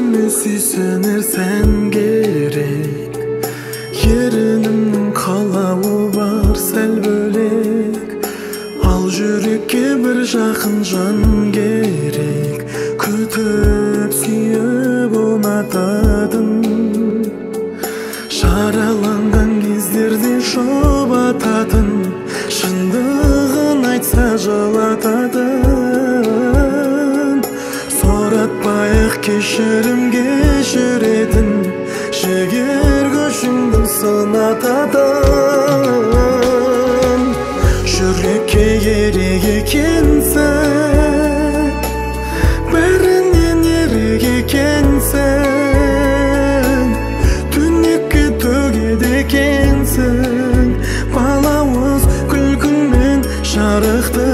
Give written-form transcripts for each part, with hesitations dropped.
Özümü süysener sen gerek. Yerinin kalağı var sel bölek. Al yürekке bir жақын жан gerek. Kütüp süyüp unatadın. Şaralangan кездерде şobatadın. Şındığın айтса жылатадın. Соратпайық кешірім кешіретін. Жігер күшіңді сынатадың. Жүрекке керек екенсің, бәрінен ерек екенсің. Түнекке төгеді екенсің. Балауыз күлкіңмен жарықты.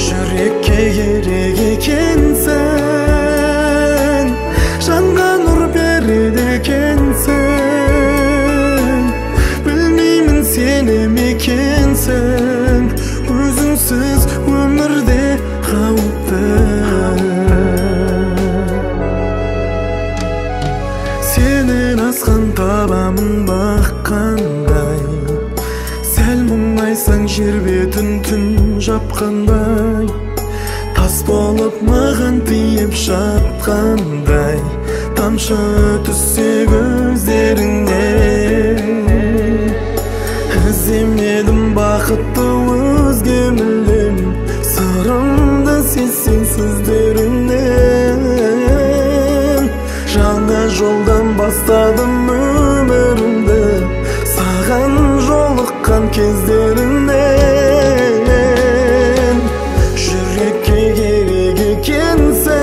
Жүрекке керек екенсің, жанға нұр береді екенсің. Білмеймін сені мекенсің, өзіңсіз өмірде қауіпті. Сенен асқан табамын баққандай, сәл мұңайсаң жер бетін түн жапқандай. Тас болып маған тиіп жатқандай, тамшы түссе көздеріңнен. Іздемедім бақытты өзге мүлдем, сырымды сезсең сөздеріңнен. Жаңа жолдан бастадым өмірімді, саған жолыққан кездерімнен. Жүрекке керек екенсің,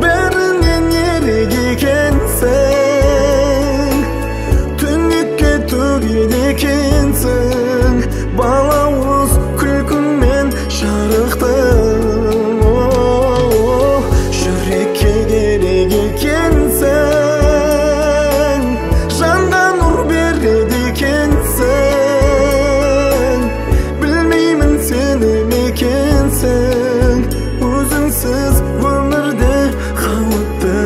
бәрінен ерек екенсің. Түнекке төгеді екенсің, балауыз күлкіңмен жарықтың. Жүрекке керек екенсің, жанға нұр береді екенсің. Білмеймін сені мекенсің, өзіңсіз өмірде қауіпті.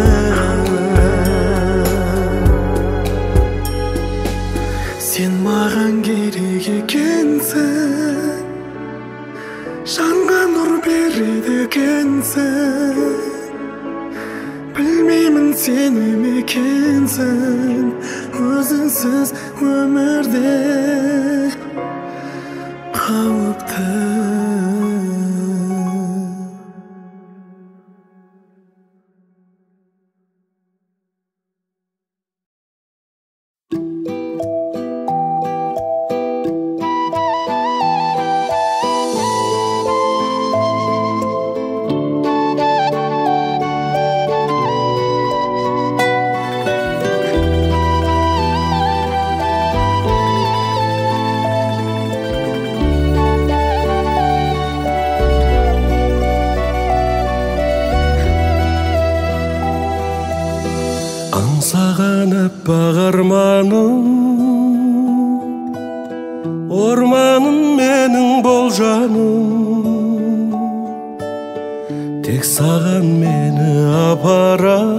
Сен маған керек екенсің, жанға нұр береді екенсің. Білмеймін сені мекенсің, өзіңсіз өмірде қауіпті. Аңсаған аппақ арманым, орманым менің бол жаным. Тек саған мені апарар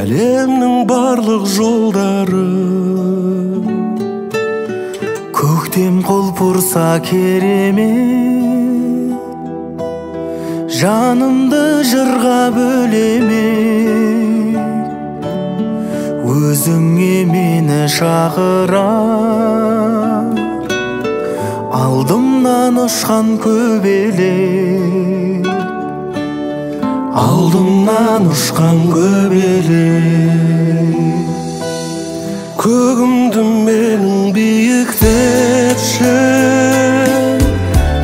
әлемнің барлық жолдары. Көктем құлпырса керемет, жанымды жырға бөлемек. Өзіңе мені шақырар алдымнан ұшқан көбелек. Алдымнан ұшқан көбелек. Көгімді менің биіктетші,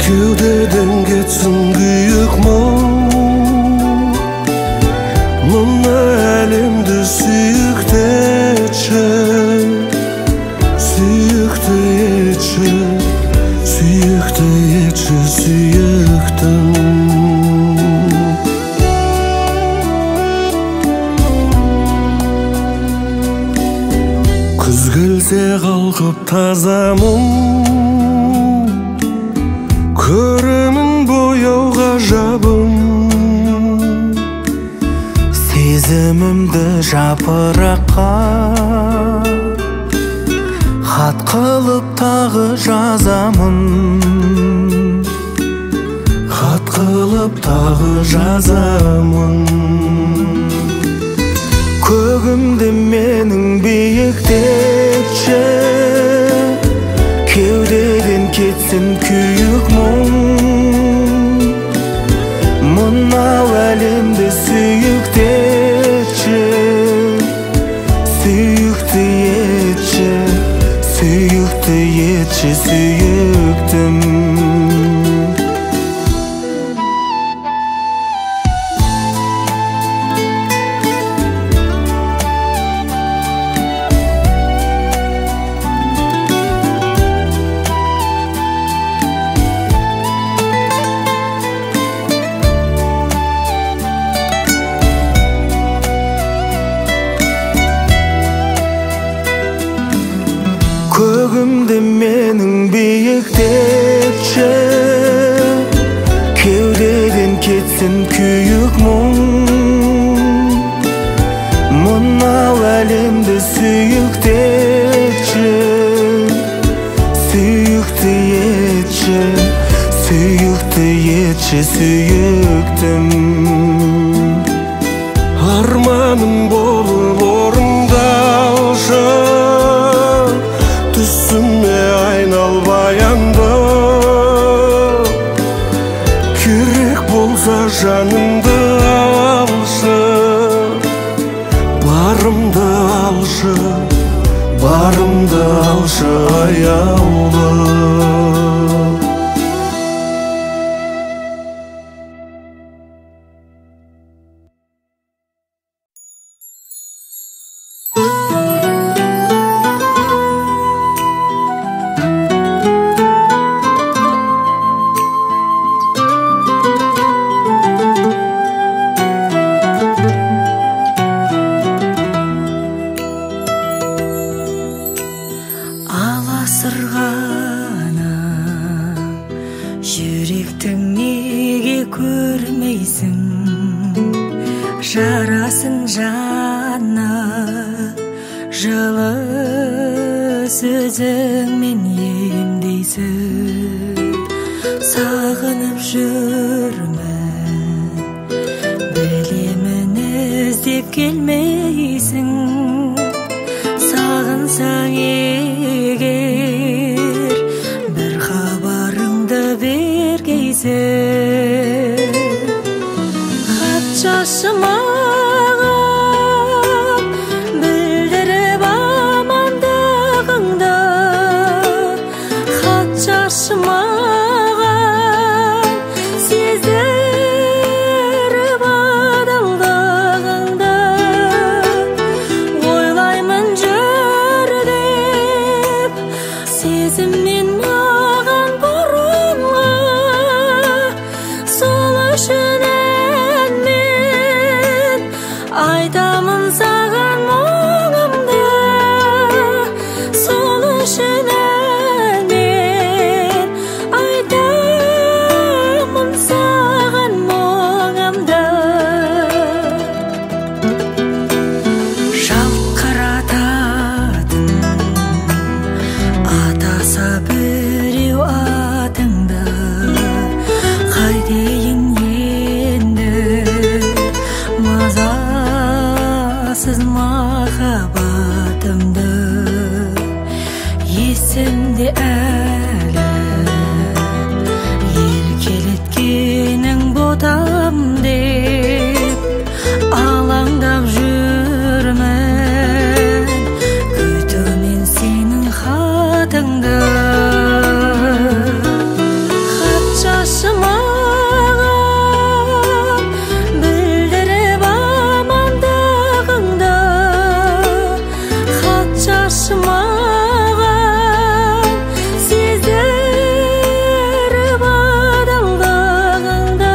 кеудеден кетсін күйік мұң. Мына әлемді сүйікті етші, сүйікті етші, сүйікті етші, сүйіктім. Күз келсе қалқып таза мұң, көремін бой ажабым Сезімімді жапыраққа хат қылып тағы жазамын хат қылып тағы жазамын Көгімді менің биіктетші Кеудеден кетсін күйік мұң Мынау әлемді сүйіктетші Сүйікті етші Сүйікті етші сүйіктім Көгімді менің биіктетші Кеудеден кетсін күйік мұң Мынау әлемді сүйіктетші Сүйікті етші Сүйікті етші сүйіктім Арманым болып орындалшы Түсіме айналбай анда Керек болса жанымды алшы Барымды алшы аяулы Аласырғаны жүректің неге көрмейсің жарасын жаны жылы сөзіңмен емдейсің сағынып жүрмін білемін іздеп келмейсің сағынсаң егер бір хабарыңды бергейсің хат жазшы маған білдіріп амандығыңды хат жазшы маған сездіріп адалдығыңды ойлаймын жүр деп сезіммен маған бұрынғы сол үшін мен айтамын саған мұңымды сол үшін мен айтамын саған мұңымды жалқырататын атаса біреу атыңды қайтейін енді мазасыз махаббатымды есімде әлі еркелеткенің ботам деп алаңдап жүрмін күтумен сенің хатыңды хат жазшы маған білдіріп амандығыңды хат жазшы маған сездіріп адалдығыңды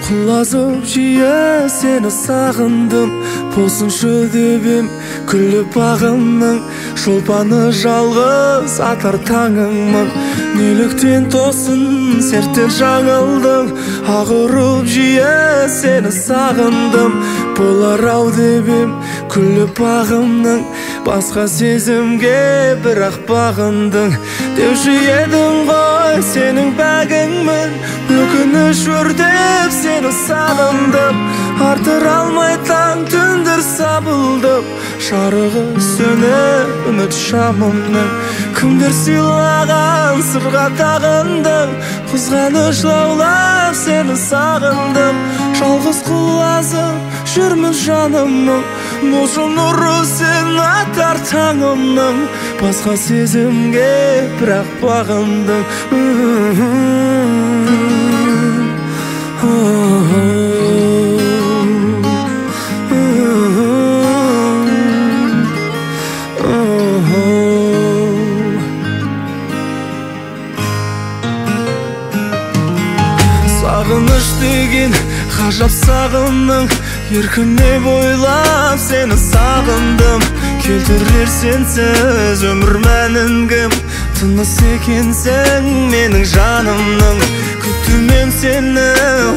Kulazıp jiye seni sağındım, bolsunçu debim küllüp bağımның şolpаны жалғыз атар таңыңмын. Неліктен тосын серттен жаңылдың, ағырып жиі сені сағындым. Болар-ау дебем күліп бағымның, басқа сезімге бірақ бағындың. Деуші едің ғой сенің бәгіңмін, өкініш өрдеп сені сағындым. Артыр алмай таң түндір сабылдым, жарығы сөніп үміт шамымның. Кімдер сыйлаған сырға тағындым, қызғаныш лаулап сені сағындым. Жалғыз құлазып жүрмін жанымның, болшы нұры сен атар таңымның. Басқа сезімге бірақ бағындың. Сағыныш деген ғажап сағымның, еркіне бойлап сені сағындым. Келтірер сенсіз өмір мәнін кім, тыныс екенсің менің жанымның. Күтумен сені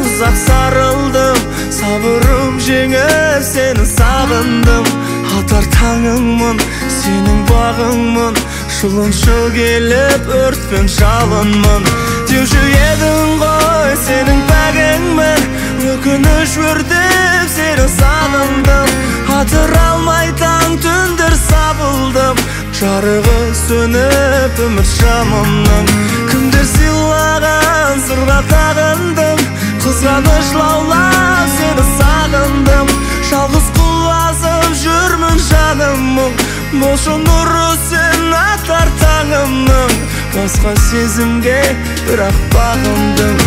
ұзақ сарылдым, сабырым жеңіп сені сағындым. Атар таңыңмын, сенің бағыңмын, шылыншы келіп өртпен жалынмын. Деуші едің ғой сенің бәгіңмін, өкініш өрдеп сені сағындым. Атыр алмай таң түндір сабылдым, жарығы сөніп үміт шамымның. Кімдер сыйлаған сырға тағындым, қызғаныш лаулап сені сағындым. Жалғыз құлазып жүрмін жанымның, болшы нұры сен атар таңымның. Басқа сезімге бірақ бағындың.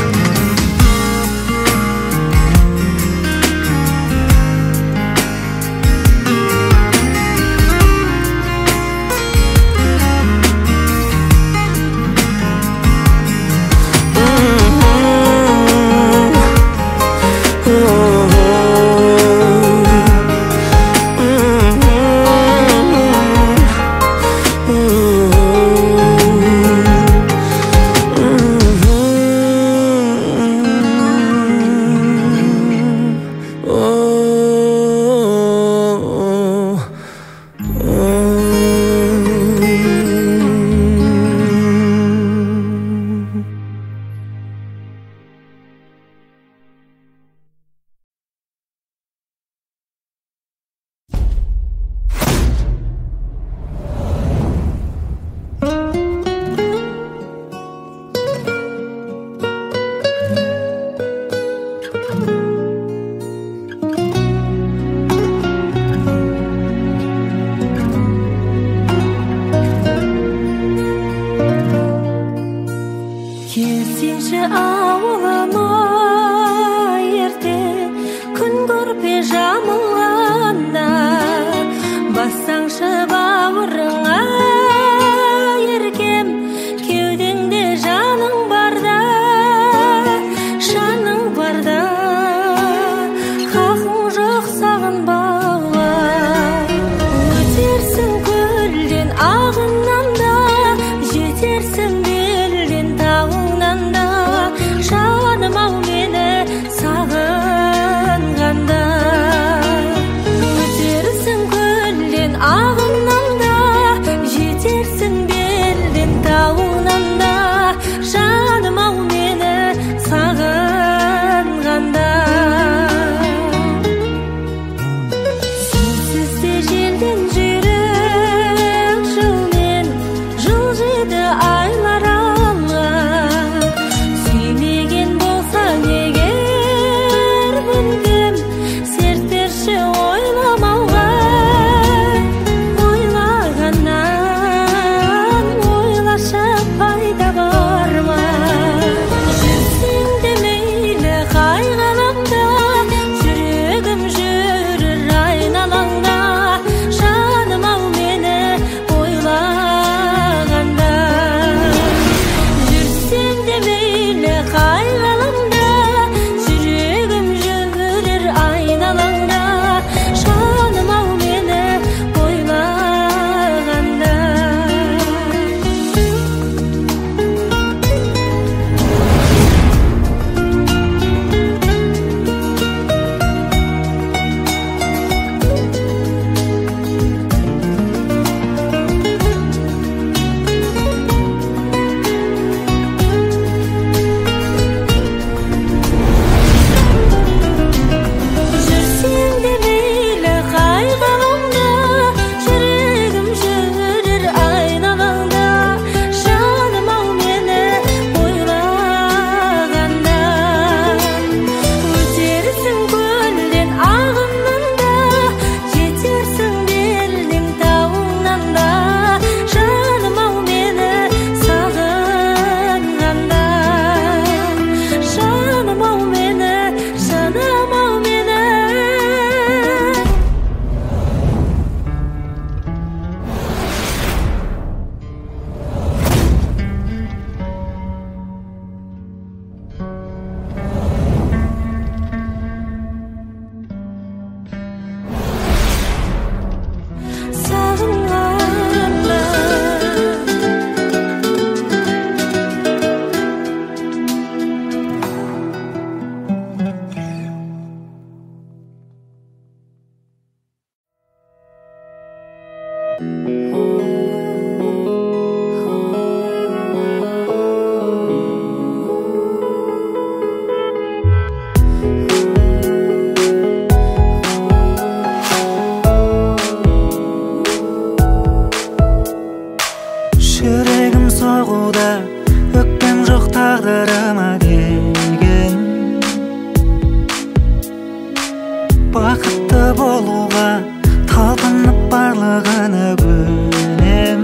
бақытты болуға талпынып барлығына көнем.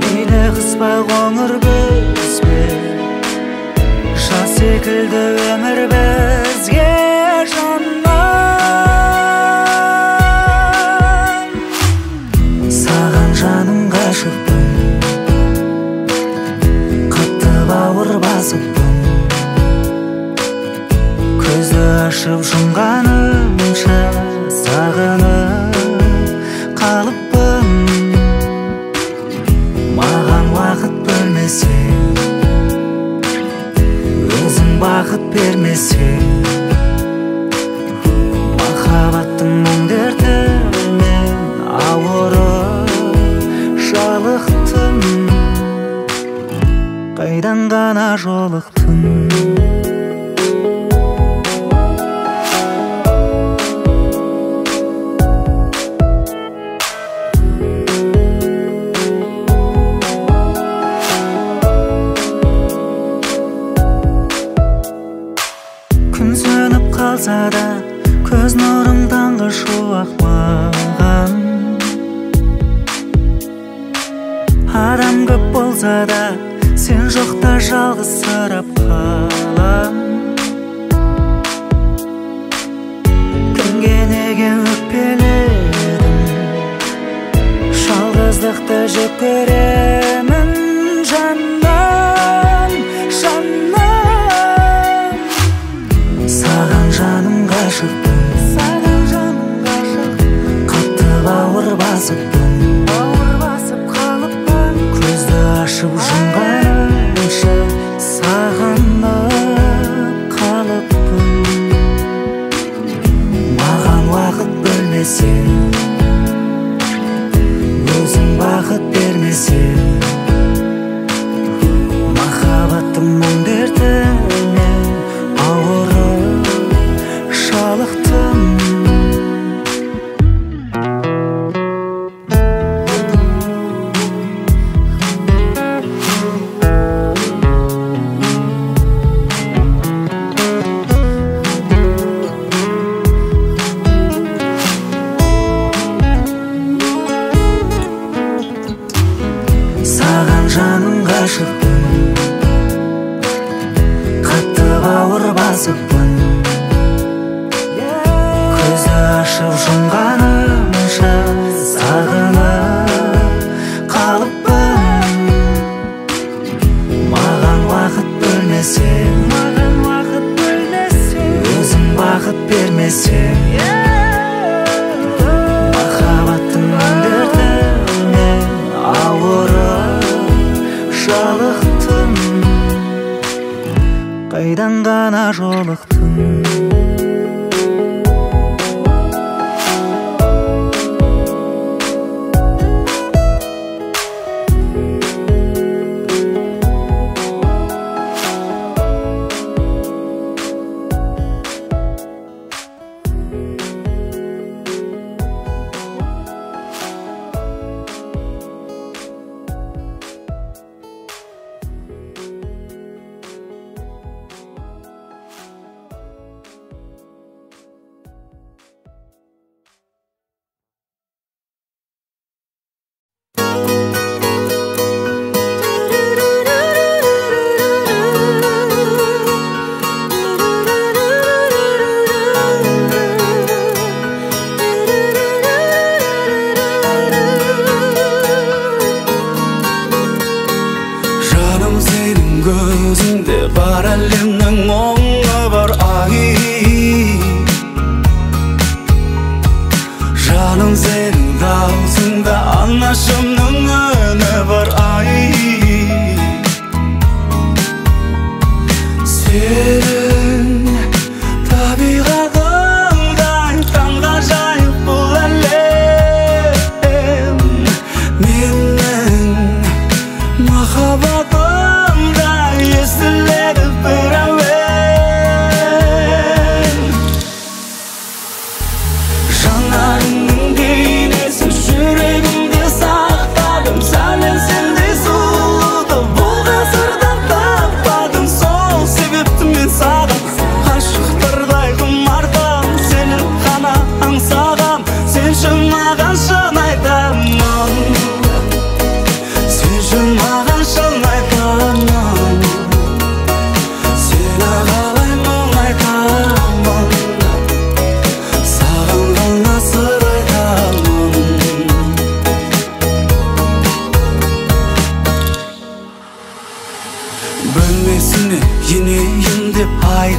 Мейлі қыс па қоңыр күз бе, жаз секілді өмір бізге жаннан. Саған жаным ғашықпын, қатты бауыр басыппын, көзді ашып жұмғанымша сағынып қалыппын. Маған уақыт бөлмесең, өзің бақыт бермесең, махаббаттың мұң дертімен ауырып жалықтым. Қайдан ғана жолықтым. Күн сөніп қалса да, көз нұрың таңғы шуақ маған. Адам көп болса да, сен жоқта жалғызсырап қалам. Кімге неге өкпеледім, жалғыздықты жек көремін жаннан, жаннан. Саған жаным ғашықпын, қатты бауыр басыппын, көзді ашып жұмғанымша сағынып қалыппын. Маған уақыт бөлмесең, өзің бақыт бермесең, махаббаттың мұң дертімен ауырып жалықтым. Саған жаным ғашықпын, қатты бауыр басыппын, көзді ашып жұмғанымша сағынып қалыппын. Маған уақыт бөлмесең, өзің бақыт бермесең, махаббаттың дертімен ауырып жалықтым. Қайдан ғана жолықтым.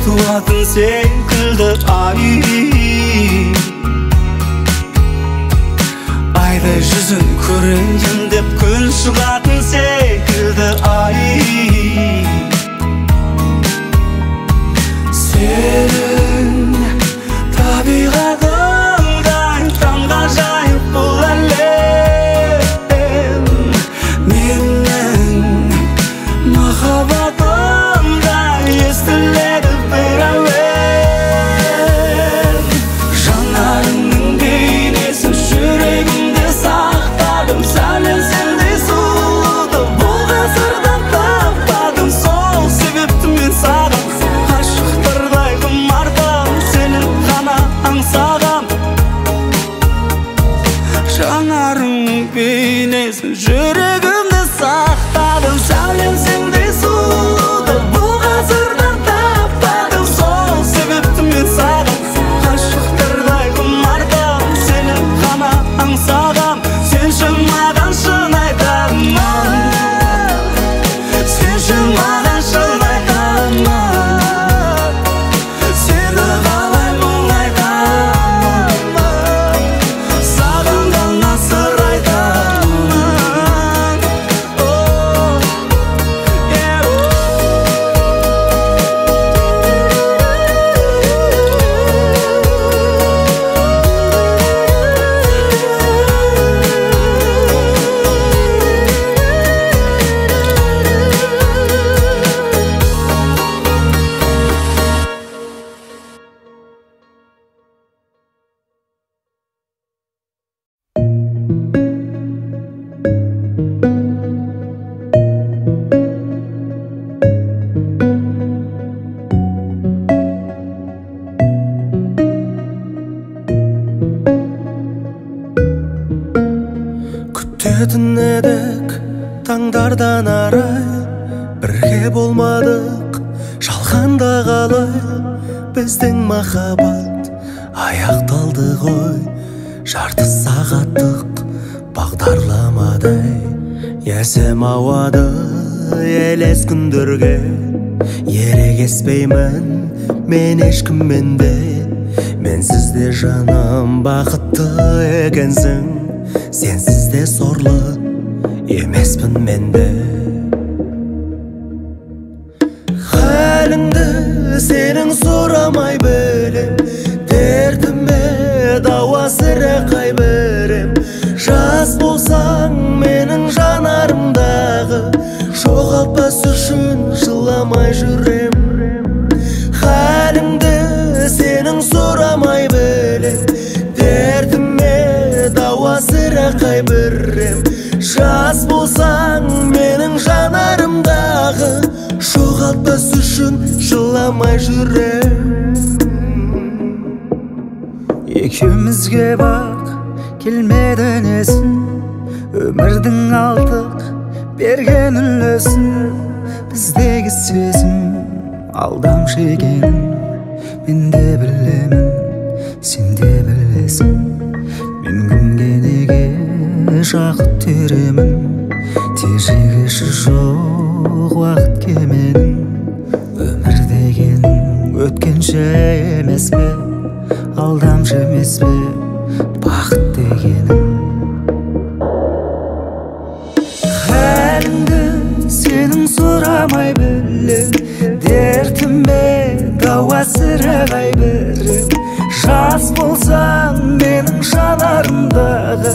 туатын секілді айдай жүзін көрейін деп күн шығатын секілді сенің табиғатыңдай таңғажайып бұл әлем менің махаббатымдай естіледі бір әуен жанарыңның бейнесін жүрегімде сақтадым сәлем сендей сұлуды бұл ғасырда таппадым сол себепті мен саған ғашықтардай құмартам сені ғана аңсағам жанарыңның бейнесін жүрегімде сақтадым сәлем сендей сұлуды бұл ғасырда таппадым сол себепті мен саған ғашықтардай құмартам сені ғана аңсағам сенші маған шын айтамын сенші маған шын айтамын сені қалай мұңайтамын саған ғана сыр айтамын күтетін едік таңдардан арай бірге болмадық жалғанда қалай біздің махаббат аяқталды ғой жарты сағаттық бағдарламадай есім ауады елес күндерге ерегеспеймін мен ешкіммен де менсіз де жаным бақытты екенсің сенсіз де сорлы емеспін мен де халіңді сенің сұрамай білем дертіме дауа сірә қайбірем жас болсаң менің жанарымдағы жоғалтпас үшін жыламай жүрем халіңді сенің сұрамай білем дертіме дауа сірә қайбірем жас болсаң менің жанарымдағы жоғалтпас үшін жыламай жүрем екеумізге бақ келмеді несін өмірдің алтық берген үлесін біздегі сезім алдамшы екенін мен де білемін сен де білесің мен кімге неге жақыт теремін тежегіші жоқ уақыт кеменің өмір дегенің өткенше емес пе алдамшы емес пе бақыт дегенің халіңді сенің сұрамай білем дертіме дауа сірә қайбірем жас болсаң менің жанарымдағы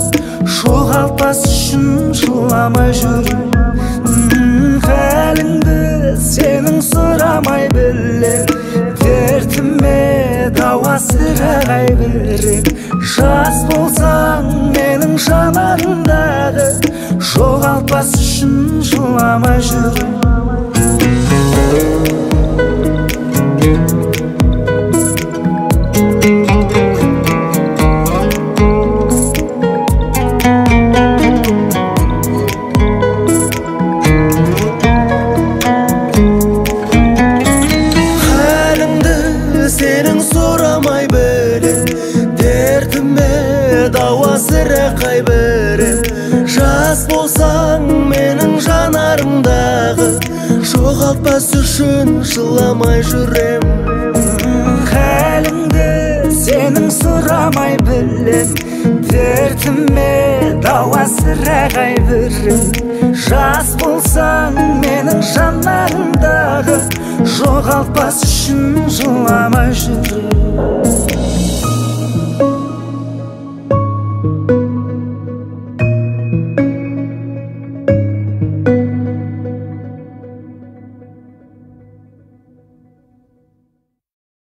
жоғалтпас үшін жыламай жүрем халіңді сенің сұрамай білем дертіме дауа сірә қайбірем жас болсаң менің жанарымдағы жоғалтпас үшін жыламай жүрем жоғалтпас үшін жыламай жүрем сұрамай білем, дертіме дауа сірағай берем. Жас болсаң менің жанарымдағы, жоғалтпас үшін жыламай жүрем.